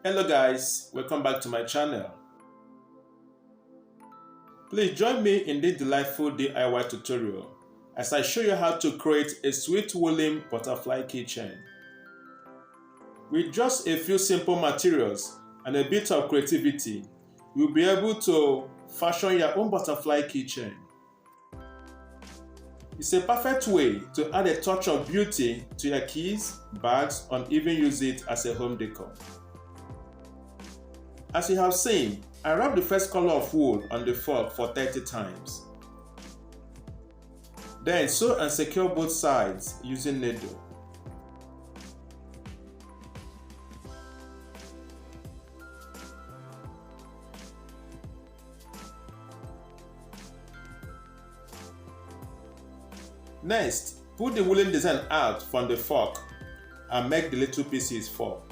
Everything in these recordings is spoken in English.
Hello guys, welcome back to my channel. Please join me in this delightful DIY tutorial as I show you how to create a sweet woolen butterfly keychain. With just a few simple materials and a bit of creativity, you'll be able to fashion your own butterfly keychain. It's a perfect way to add a touch of beauty to your keys, bags, and even use it as a home decor. As you have seen, I wrapped the first color of wool on the fork for 30 times. Then sew and secure both sides using needle. Next, pull the woolen design out from the fork and make the little pieces fall.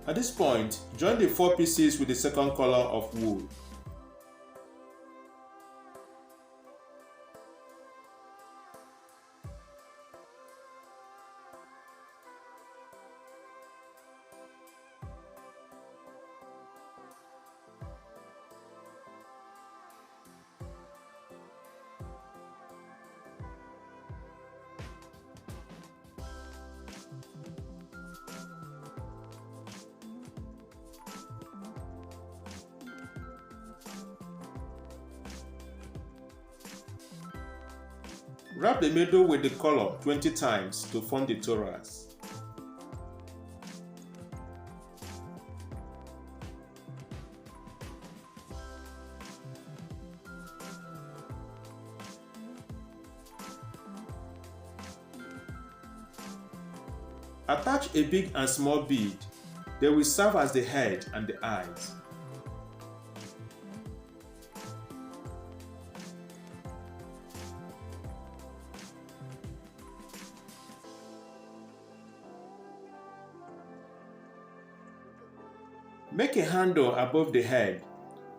At this point, join the 4 pieces with the second color of wool. Wrap the middle with the color 20 times to form the thorax. Attach a big and small bead. They will serve as the head and the eyes. Make a handle above the head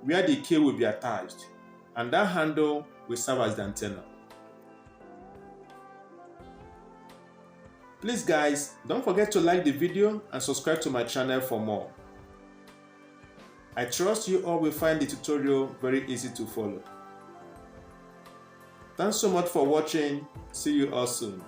where the key will be attached, and that handle will serve as the antenna. Please guys, don't forget to like the video and subscribe to my channel for more. I trust you all will find the tutorial very easy to follow. Thanks so much for watching. See you all soon.